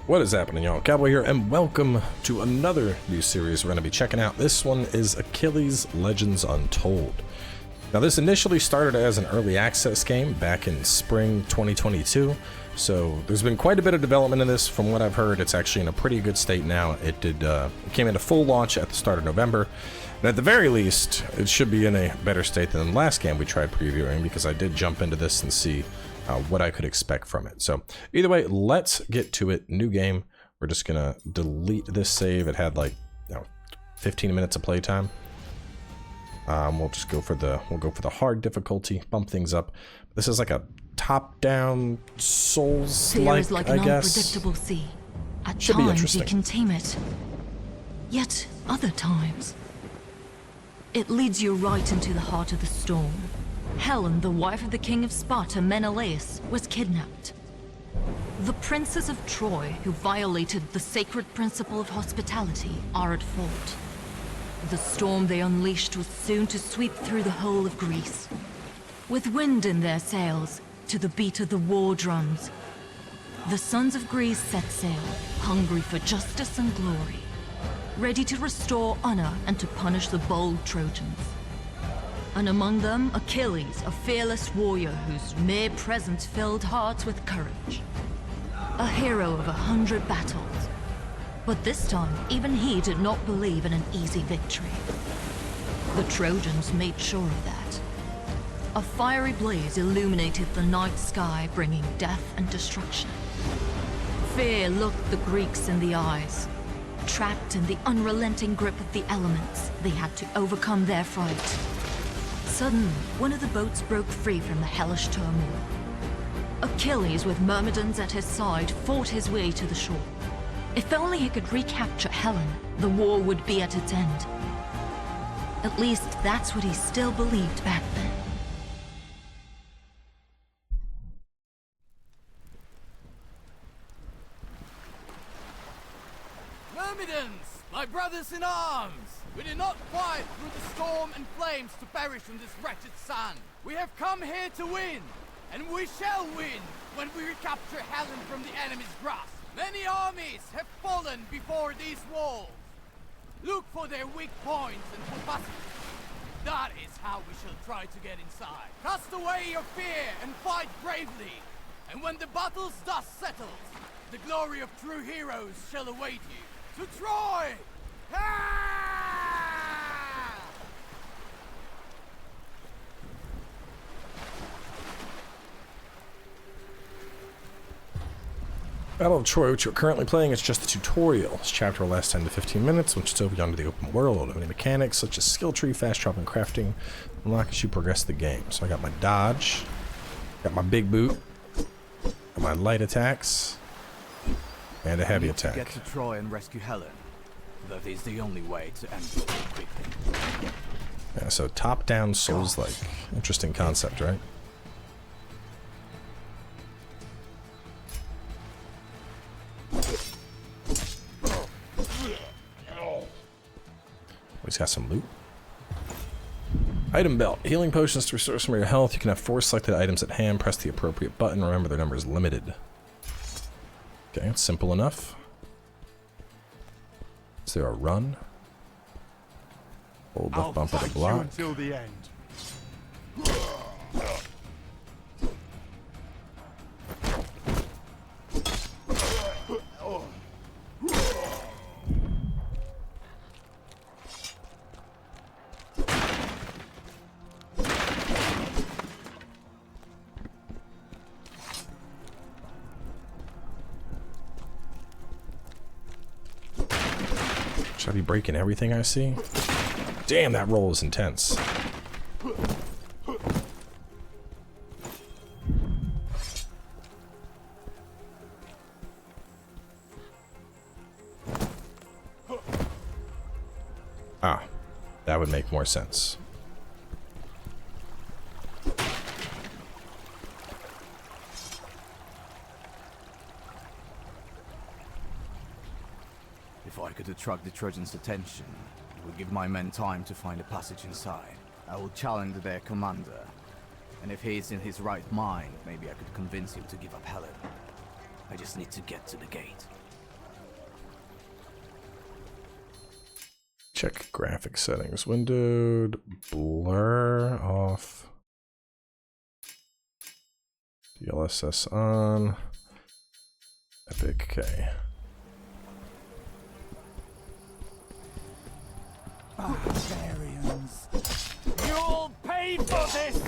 What is happening, y'all? Cowboy here, and welcome to another new series we're going to be checking out. This one is Achilles Legends Untold. Now, this initially started as an early access game back in spring 2022, so there's been quite a bit of development in this. From what I've heard, it's actually in a pretty good state now. It came into full launch at the start of November, and at the very least, it should be in a better state than the last game we tried previewing, because I did jump into this and see what I could expect from it. So either way, let's get to it. New game. We're just gonna delete this save. It had like 15 minutes of playtime. We'll just go for the hard difficulty, bump things up. This is like a top-down Souls-like, I guess. Unpredictable sea. At Should be times interesting. you can tame it, yet other times it leads you right into the heart of the storm. Helen, the wife of the king of Sparta, Menelaus, was kidnapped. The princes of Troy, who violated the sacred principle of hospitality, are at fault. The storm they unleashed was soon to sweep through the whole of Greece. With wind in their sails, to the beat of the war drums, the sons of Greece set sail, hungry for justice and glory, ready to restore honor and to punish the bold Trojans. And among them, Achilles, a fearless warrior whose mere presence filled hearts with courage. A hero of 100 battles. But this time, even he did not believe in an easy victory. The Trojans made sure of that. A fiery blaze illuminated the night sky, bringing death and destruction. Fear looked the Greeks in the eyes. Trapped in the unrelenting grip of the elements, they had to overcome their fright. Suddenly, one of the boats broke free from the hellish turmoil. Achilles, with Myrmidons at his side, fought his way to the shore. If only he could recapture Helen, the war would be at its end. At least that's what he still believed back then. Myrmidons, my brothers in arms! We did not fly through the storm and flames to perish on this wretched sand. We have come here to win, and we shall win when we recapture Helen from the enemy's grasp. Many armies have fallen before these walls. Look for their weak points and put us. That is how we shall try to get inside. Cast away your fear and fight bravely. And when the battle's dust settles, the glory of true heroes shall await you. To Troy! Ah! Battle of Troy, which you're currently playing, is just the tutorial. This chapter will last 10 to 15 minutes, which is over onto the open world. Many mechanics such as skill tree, fast travel, and crafting unlock as you progress the game. So I got my dodge, got my big boot, got my light attacks, and a heavy attack. Get to Troy and rescue Helen. That is the only way to end it quickly. Yeah, so top-down Souls-like. Interesting concept, right? He's got some loot. Item belt. Healing potions to restore some of your health. You can have 4 selected items at hand. Press the appropriate button. Remember, their number is limited. Okay, it's simple enough. Is there a run? Hold left bump at a block. Until the end. Should I be breaking everything I see? Damn, that roll is intense. Ah, that would make more sense. If I could attract the Trojans' attention, it would give my men time to find a passage inside. I will challenge their commander, and if he is in his right mind, maybe I could convince him to give up Helen. I just need to get to the gate. check graphic settings. Windowed, blur off. DLSS on. Epic, okay. Barbarians! You'll pay for this!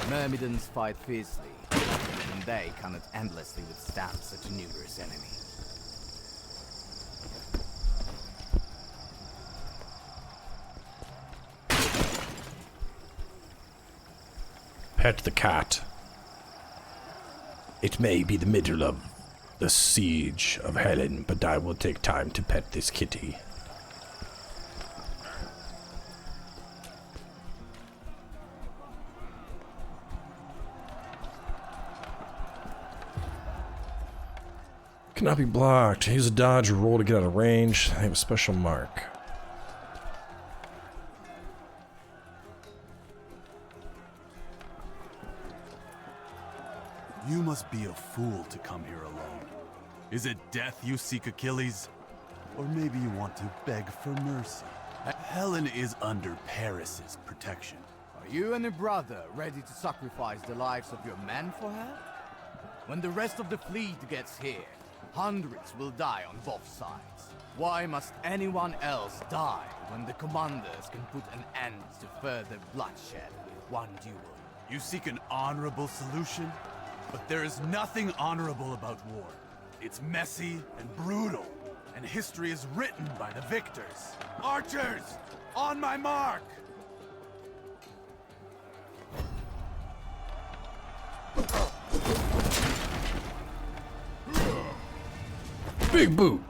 Myrmidons fight fiercely, and they cannot endlessly withstand such a numerous enemy. Pet the cat. It may be the middle of the siege of Helen, but I will take time to pet this kitty. Cannot be blocked. Use a dodge or roll to get out of range. I have a special mark. You must be a fool to come here alone. Is it death you seek, Achilles? Or maybe you want to beg for mercy? Helen is under Paris's protection. Are you and your brother ready to sacrifice the lives of your men for her? When the rest of the fleet gets here, hundreds will die on both sides. Why must anyone else die when the commanders can put an end to further bloodshed with one duel? You seek an honorable solution? But there is nothing honorable about war. It's messy and brutal, and history is written by the victors. Archers, on my mark! Big boot.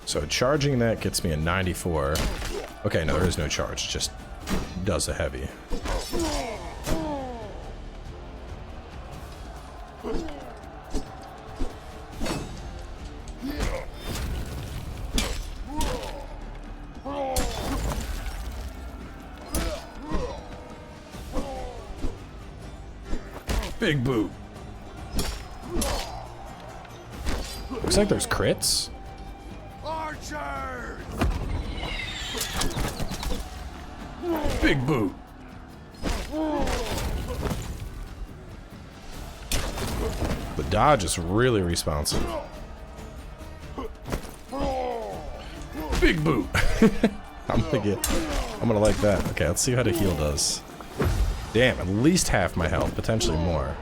So charging that gets me a 94. Okay, no, there is no charge. It just does a heavy. Big boot. Looks like there's crits. Archers! Big boot. The dodge is really responsive. Big boot. I'm gonna like that. Okay, let's see how the heal does. Damn, at least half my health, potentially more.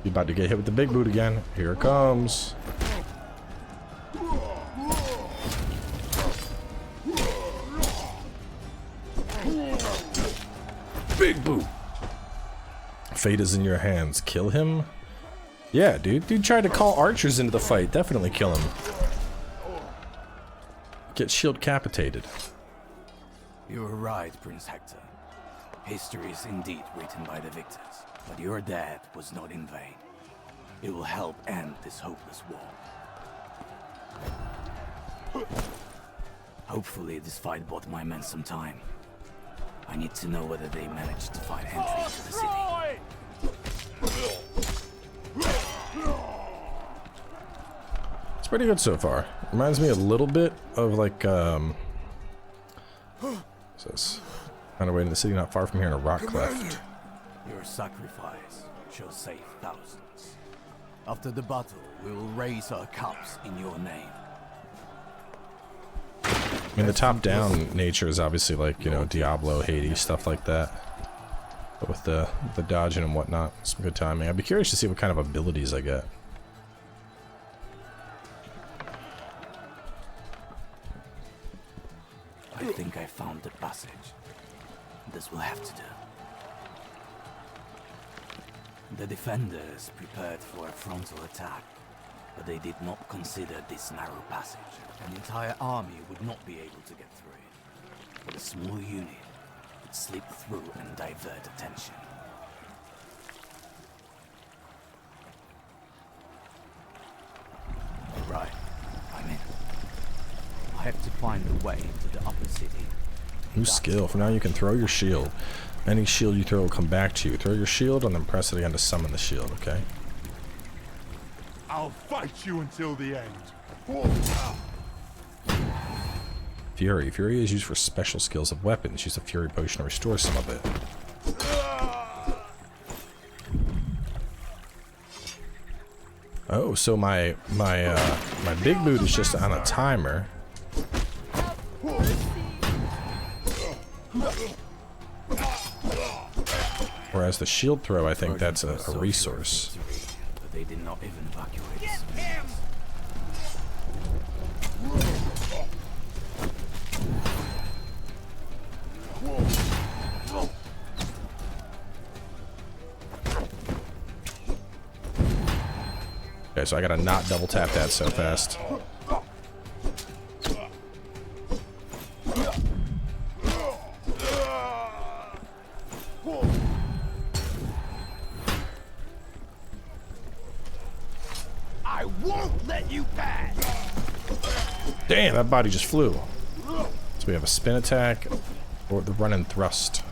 You about to get hit with the big boot again. Here it comes. Big boot. Fate is in your hands. Kill him? Yeah, dude. Dude tried to call archers into the fight. Definitely kill him. Get shield capitated. You were right, Prince Hector. History is indeed written by the victors, but your death was not in vain. It will help end this hopeless war. Hopefully this fight bought my men some time. I need to know whether they managed to find entry into the city. It's pretty good so far. Reminds me a little bit of like what's this? Found a way into the city not far from here in a rock cleft. Your sacrifice shall save thousands. After the battle, we will raise our cups in your name. I mean, the top-down nature is obviously like, you know, Diablo, Hades, stuff like that. But with the dodging and whatnot, some good timing. I'd be curious to see what kind of abilities I get. I think I found the passage. This will have to do. The defenders prepared for a frontal attack. but they did not consider this narrow passage. An entire army would not be able to get through it. But a small unit could slip through and divert attention. Right, I'm in. I have to find the way to the upper city. New skill. For now, you can throw your shield. Any shield you throw will come back to you. Throw your shield and then press it again to summon the shield, okay? I'll fight you until the end. Fury. Fury is used for special skills of weapons. Use the Fury Potion to restore some of it. Oh, so my big boot is just on a timer. Whereas the shield throw, I think that's a resource. But they did not even evacuate. Get him! Okay, so I gotta not double tap that so fast. I won't let you pass! Damn, that body just flew. So we have a spin attack or the run and thrust.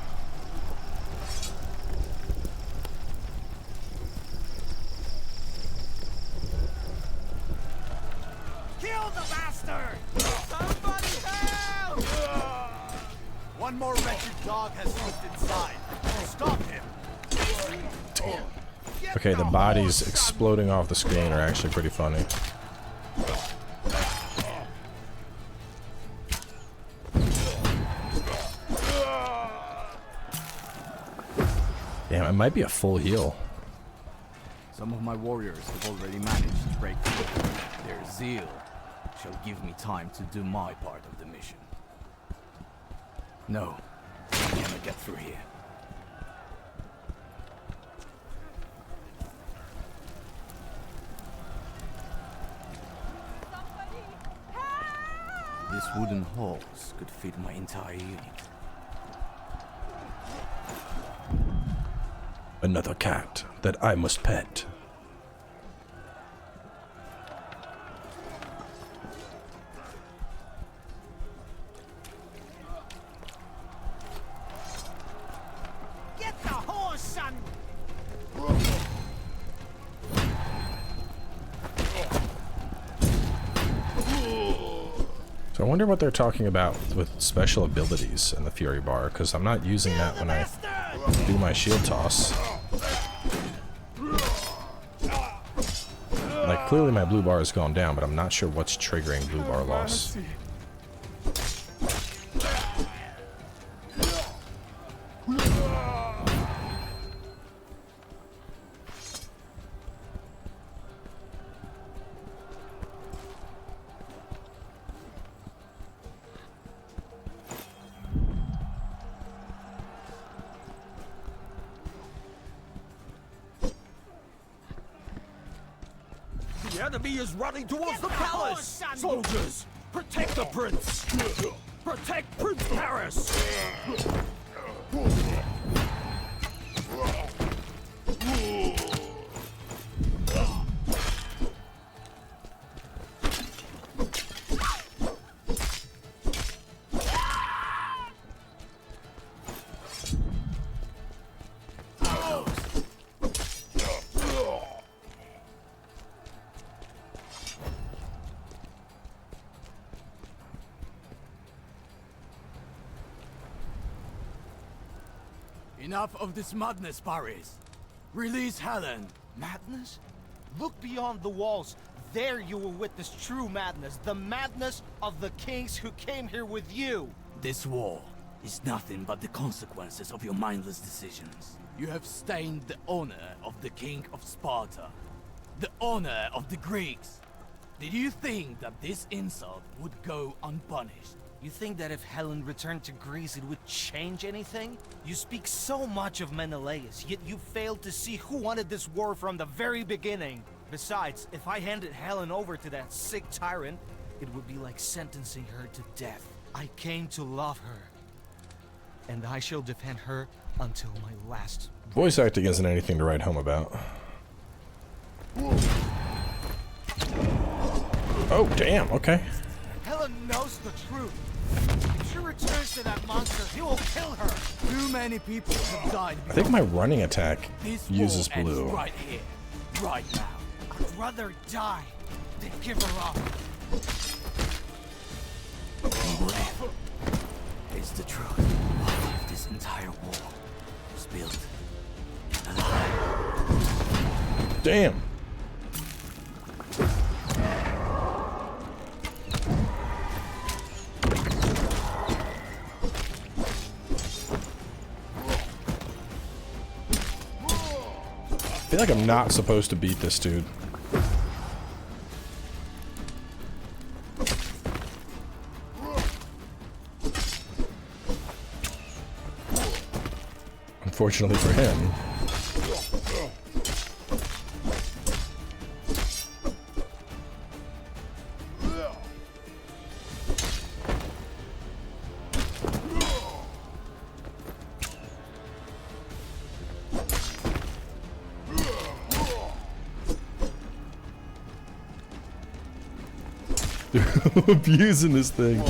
Kill the bastard! Somebody help! One more wretched dog has slipped inside. Stop him! Okay, the bodies exploding off the screen are actually pretty funny. Damn, it might be a full heal. Some of my warriors have already managed to break through. Their zeal shall give me time to do my part of the mission. No, I cannot get through here. These wooden halls could fit my entire unit. Another cat that I must pet. Get the horse, son! So I wonder what they're talking about with special abilities in the Fury bar, because I'm not using that when I do my shield toss. Like, clearly my blue bar has gone down, but I'm not sure what's triggering blue bar loss. The enemy is running towards the palace! Soldiers, protect the prince! Protect Prince Paris! Enough of this madness, Paris. Release Helen. Madness? Look beyond the walls. There you will witness true madness. The madness of the kings who came here with you. This war is nothing but the consequences of your mindless decisions. You have stained the honor of the king of Sparta. The honor of the Greeks. Did you think that this insult would go unpunished? You think that if Helen returned to Greece it would change anything? You speak so much of Menelaus, yet you failed to see who wanted this war from the very beginning. Besides, if I handed Helen over to that sick tyrant, it would be like sentencing her to death. I came to love her, and I shall defend her until my last. Voice acting isn't anything to write home about. Oh, damn, okay. Helen knows the truth. If she returns to that monster, he will kill her. Too many people have died. I think my running attack This uses war ends blue. right here, right now. I'd rather die than give her up. Whatever is the truth. This entire war was built in a lie. Damn. I feel like I'm not supposed to beat this dude. Unfortunately for him. They're abusing this thing.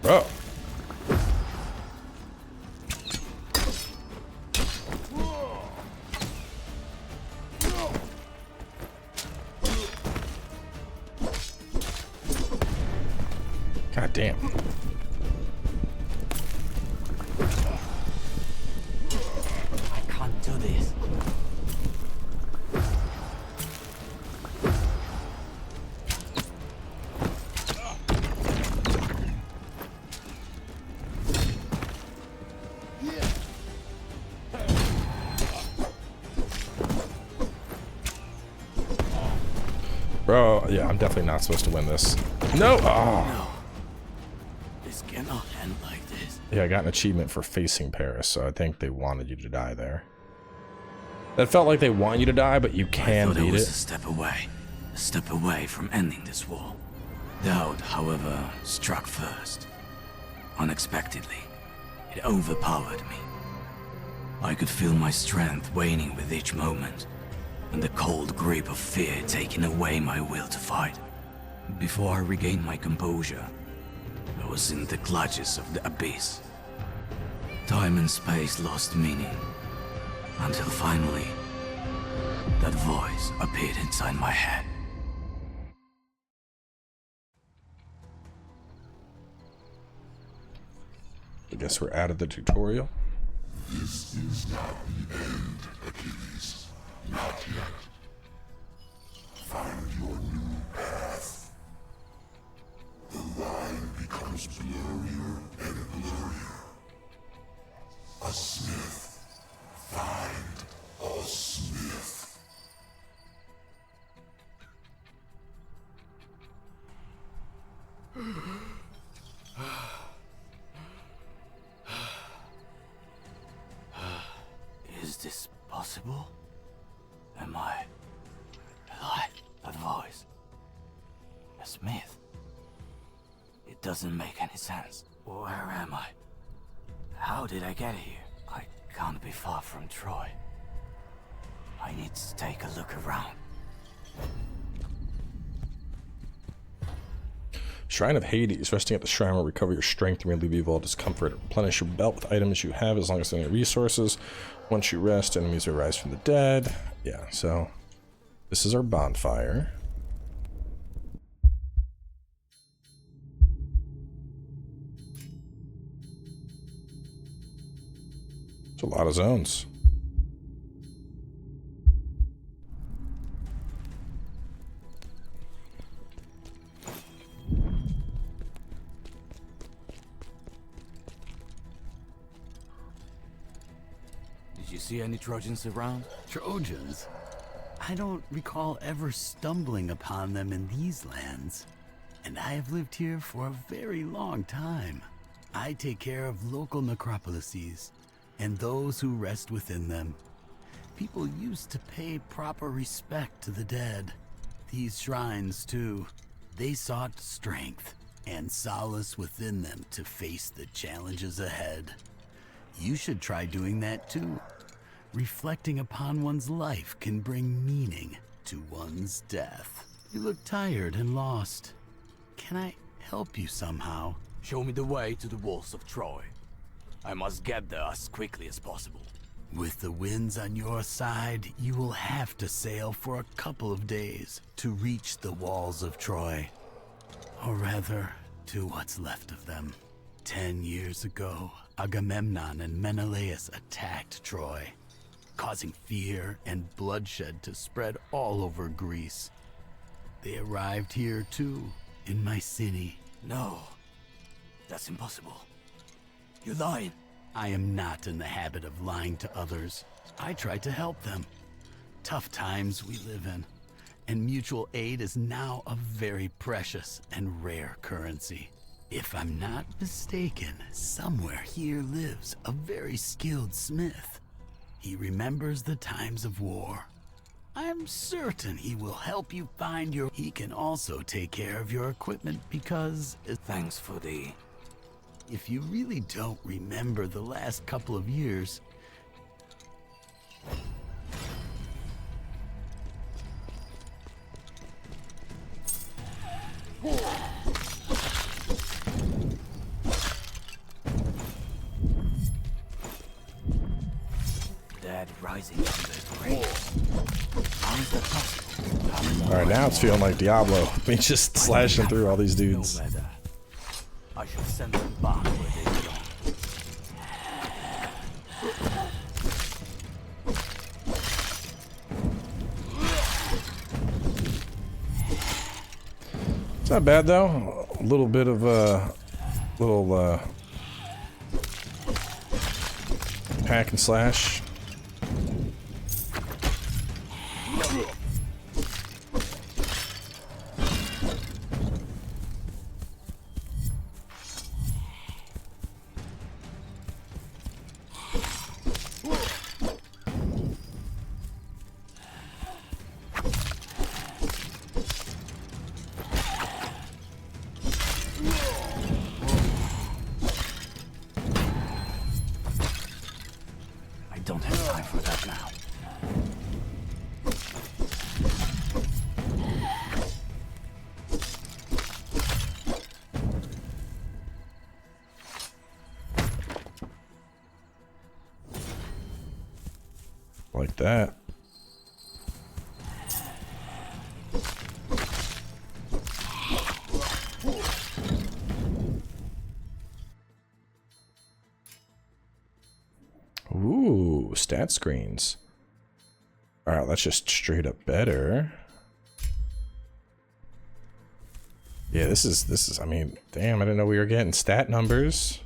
Bro. God damn. I can't do this. Bro, yeah, I'm definitely not supposed to win this. No! Oh. No. This cannot end like this. Yeah, I got an achievement for facing Paris, so I think they wanted you to die there. That felt like they want you to die, but you can beat was it. a step away from ending this war. Doubt, however, struck first. Unexpectedly, it overpowered me. I could feel my strength waning with each moment, and the cold grip of fear taking away my will to fight. Before I regained my composure, I was in the clutches of the abyss. Time and space lost meaning, until finally, that voice appeared inside my head. I guess we're out of the tutorial. This is not the end, Achilles. Not yet. Find your new path. The line becomes blurrier and blurrier. A smith. Find a smith. Is this possible? Am I alive? That voice. A smith. It doesn't make any sense. Where am I? How did I get here? I can't be far from Troy. I need to take a look around. Shrine of Hades. Resting at the shrine will recover your strength and relieve you of all discomfort. Replenish your belt with items you have as long as there are any resources. Once you rest, enemies will rise from the dead. Yeah, so this is our bonfire. It's a lot of zones. Did you see any Trojans around? Trojans? I don't recall ever stumbling upon them in these lands. and I have lived here for a very long time. I take care of local necropolises and those who rest within them. People used to pay proper respect to the dead. These shrines, too, they sought strength and solace within them to face the challenges ahead. You should try doing that too. Reflecting upon one's life can bring meaning to one's death. You look tired and lost. Can I help you somehow? Show me the way to the walls of Troy. I must get there as quickly as possible. With the winds on your side, you will have to sail for a couple of days to reach the walls of Troy. Or rather, to what's left of them. 10 years ago, Agamemnon and Menelaus attacked Troy, causing fear and bloodshed to spread all over Greece. They arrived here too, in my city. No, that's impossible. You're lying. I am not in the habit of lying to others. I try to help them. Tough times we live in, and mutual aid is now a very precious and rare currency. If I'm not mistaken, somewhere here lives a very skilled smith. He remembers the times of war. I'm certain he will help you find your... He can also take care of your equipment because... Thanks for the... If you really don't remember the last couple of years... Dead rising from the grave. How is that possible? Alright, now it's feeling like Diablo. Me just slashing through all these dudes. No matter. I shall send them back where they belong. It's not bad though. A little bit of little hack and slash. Don't have time for that now. Like that. Ooh, stat screens. Alright, that's just straight up better. Yeah, this is, I mean, damn, I didn't know we were getting stat numbers.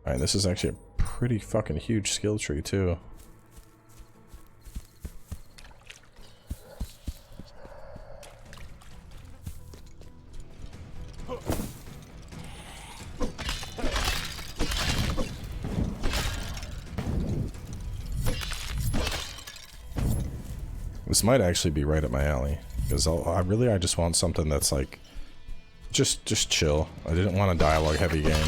Alright, this is actually a pretty fucking huge skill tree, too. This might actually be right up my alley, because I just want something that's like, just chill. I didn't want a dialogue heavy game.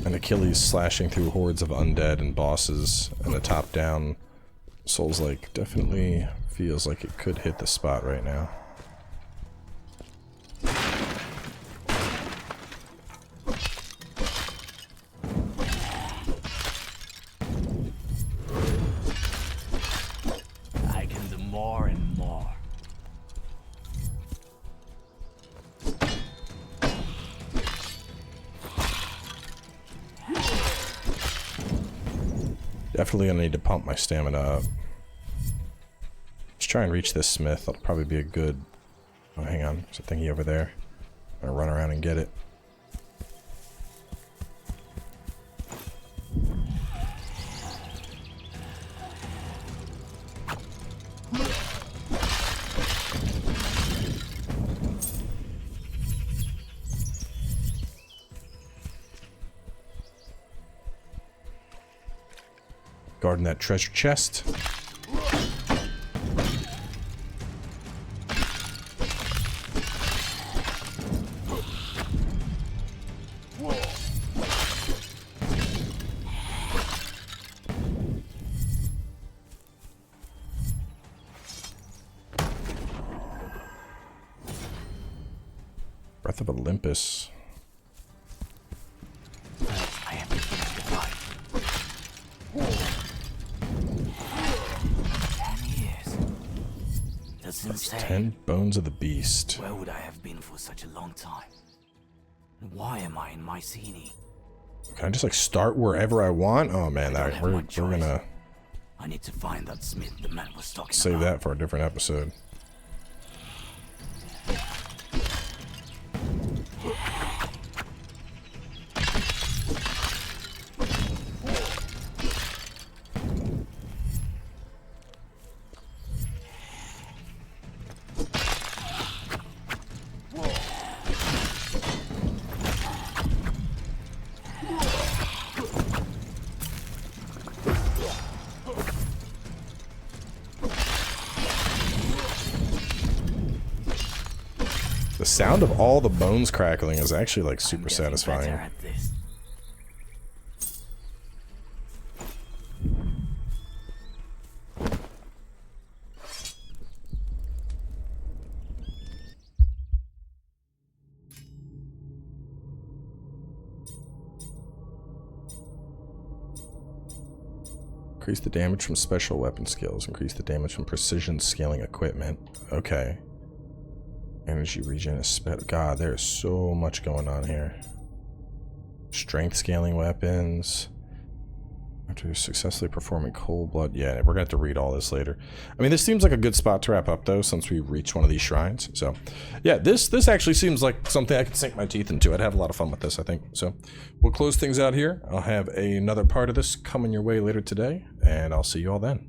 And Achilles slashing through hordes of undead and bosses and a top-down Souls-like definitely feels like it could hit the spot right now. Definitely gonna need to pump my stamina up. Let's try and reach this smith. That'll probably be a good... Oh, hang on. There's a thingy over there. I'm gonna run around and get it. guarding that treasure chest. Breath of Olympus. I am beginning to life. 10 years. That's insane. 10 bones of the beast. Where would I have been for such a long time? And why am I in Mycenae? Can I just like start wherever I want? Oh man, we're gonna I need to find that smith the man was talking save about. that for a different episode. The sound of all the bones crackling is actually like super satisfying. Better at this. Increase the damage from special weapon skills. Increase the damage from precision scaling equipment. Okay. Energy regen is sped. God, there's so much going on here. Strength scaling weapons. After successfully performing cold blood. Yeah, we're gonna have to read all this later. I mean, this seems like a good spot to wrap up though, since we reached one of these shrines. So yeah, this actually seems like something I could sink my teeth into. I'd have a lot of fun with this, I think. So we'll close things out here. I'll have another part of this coming your way later today, and I'll see you all then.